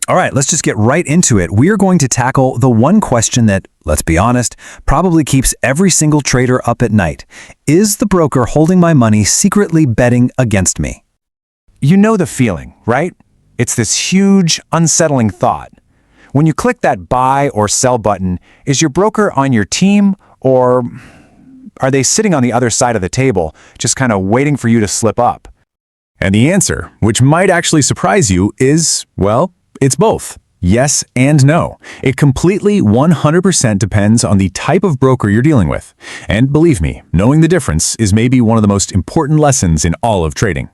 All right, let's just get right into it. We are going to tackle the one question that, let's be honest, probably keeps every single trader up at night. Is the broker holding my money secretly betting against me? You know the feeling, right? It's this huge, unsettling thought. When you click that buy or sell button, is your broker on your team, or are they sitting on the other side of the table, just kind of waiting for you to slip up? And the answer, which might actually surprise you, is, well, it's both. Yes and no. It completely 100% depends on the type of broker you're dealing with. And believe me, knowing the difference is maybe one of the most important lessons in all of trading.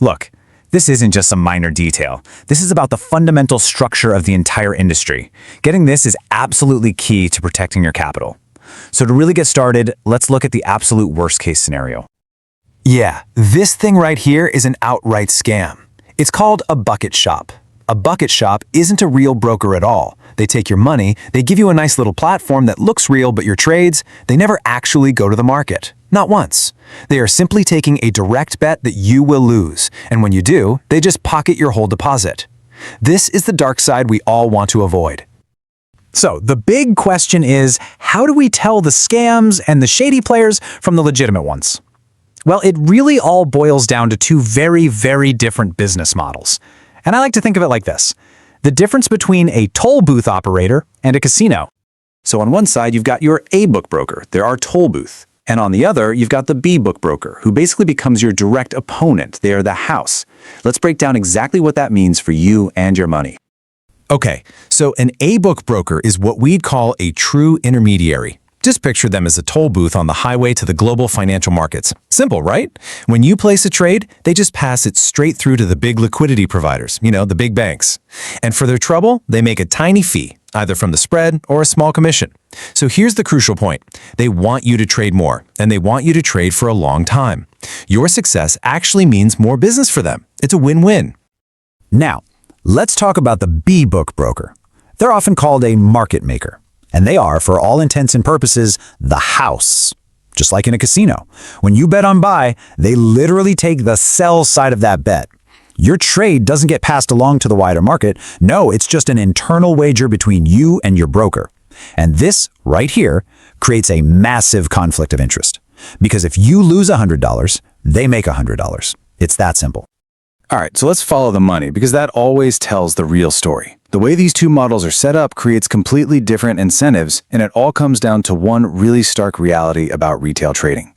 Look, this isn't just some minor detail. This is about the fundamental structure of the entire industry. Getting this is absolutely key to protecting your capital. So to really get started, let's look at the absolute worst-case scenario. Yeah, this thing right here is an outright scam. It's called a bucket shop. A bucket shop isn't a real broker at all. They take your money, they give you a nice little platform that looks real, but your trades, they never actually go to the market. Not once. They are simply taking a direct bet that you will lose, and when you do, they just pocket your whole deposit. This is the dark side we all want to avoid. So the big question is, how do we tell the scams and the shady players from the legitimate ones? Well, it really all boils down to two very, very different business models. And I like to think of it like this: the difference between a toll booth operator and a casino. So on one side, you've got your A-book broker, they're our toll booth. And on the other, you've got the B-book broker, who basically becomes your direct opponent. They are the house. Let's break down exactly what that means for you and your money. Okay, so an A-book broker is what we'd call a true intermediary. Just picture them as a toll booth on the highway to the global financial markets. Simple, right? When you place a trade, they just pass it straight through to the big liquidity providers, the big banks. And for their trouble, they make a tiny fee, either from the spread or a small commission. So here's the crucial point. They want you to trade more, and they want you to trade for a long time. Your success actually means more business for them. It's a win-win. Now, let's talk about the B-book broker. They're often called a market maker. And they are, for all intents and purposes, the house. Just like in a casino. When you bet on buy, they literally take the sell side of that bet. Your trade doesn't get passed along to the wider market. No, it's just an internal wager between you and your broker. And this, right here, creates a massive conflict of interest. Because if you lose $100, they make $100. It's that simple. All right, so let's follow the money, because that always tells the real story. The way these two models are set up creates completely different incentives, and it all comes down to one really stark reality about retail trading.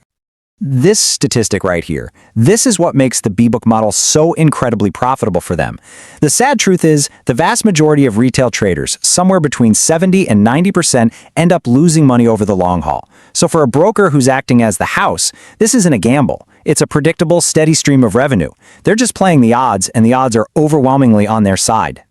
This statistic right here, this is what makes the B-book model so incredibly profitable for them. The sad truth is, the vast majority of retail traders, somewhere between 70 and 90%, end up losing money over the long haul. So for a broker who's acting as the house, this isn't a gamble. It's a predictable, steady stream of revenue. They're just playing the odds, and the odds are overwhelmingly on their side.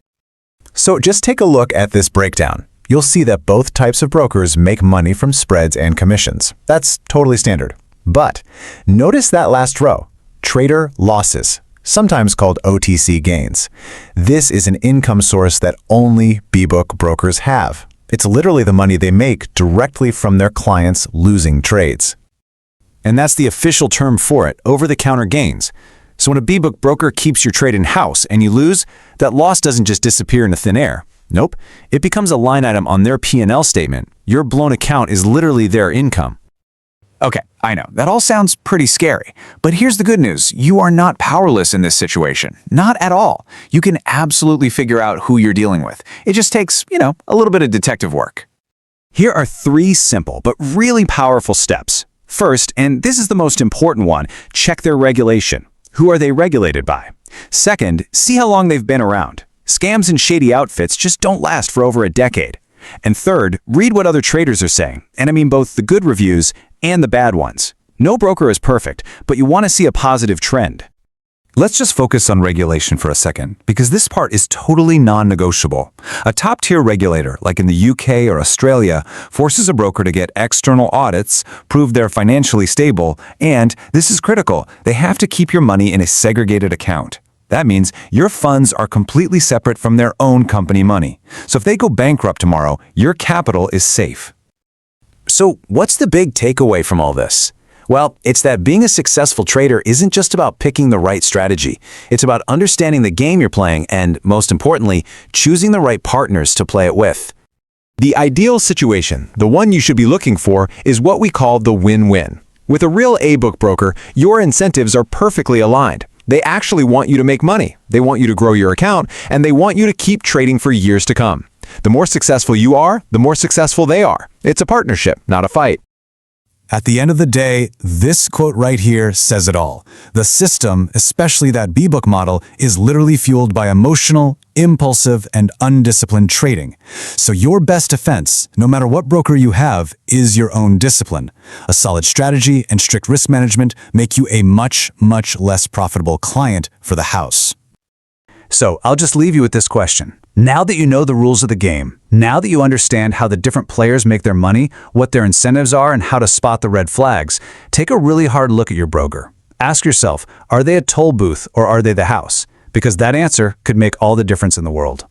So just take a look at this breakdown. You'll see that both types of brokers make money from spreads and commissions. That's totally standard. But notice that last row, trader losses, sometimes called OTC gains. This is an income source that only B-book brokers have. It's literally the money they make directly from their clients losing trades. And that's the official term for it, over-the-counter gains. So when a B-book broker keeps your trade in-house and you lose, that loss doesn't just disappear into thin air. Nope, it becomes a line item on their P&L statement. Your blown account is literally their income. Okay, I know, that all sounds pretty scary. But here's the good news. You are not powerless in this situation. Not at all. You can absolutely figure out who you're dealing with. It just takes, a little bit of detective work. Here are 3 simple but really powerful steps. First, and this is the most important one, check their regulation. Who are they regulated by? Second, see how long they've been around. Scams and shady outfits just don't last for over a decade. And third, read what other traders are saying. And I mean both the good reviews and the bad ones. No broker is perfect, but you want to see a positive trend. Let's just focus on regulation for a second, because this part is totally non-negotiable. A top-tier regulator, like in the UK or Australia, forces a broker to get external audits, prove they're financially stable, and, this is critical, they have to keep your money in a segregated account. That means your funds are completely separate from their own company money. So if they go bankrupt tomorrow, your capital is safe. So what's the big takeaway from all this? Well, it's that being a successful trader isn't just about picking the right strategy. It's about understanding the game you're playing and, most importantly, choosing the right partners to play it with. The ideal situation, the one you should be looking for, is what we call the win-win. With a real A-book broker, your incentives are perfectly aligned. They actually want you to make money, they want you to grow your account, and they want you to keep trading for years to come. The more successful you are, the more successful they are. It's a partnership, not a fight. At the end of the day, this quote right here says it all. The system, especially that B-book model, is literally fueled by emotional, impulsive, and undisciplined trading. So your best defense, no matter what broker you have, is your own discipline. A solid strategy and strict risk management make you a much, much less profitable client for the house. So I'll just leave you with this question. Now that you know the rules of the game, now that you understand how the different players make their money, what their incentives are, and how to spot the red flags, take a really hard look at your broker. Ask yourself, are they a toll booth or are they the house? Because that answer could make all the difference in the world.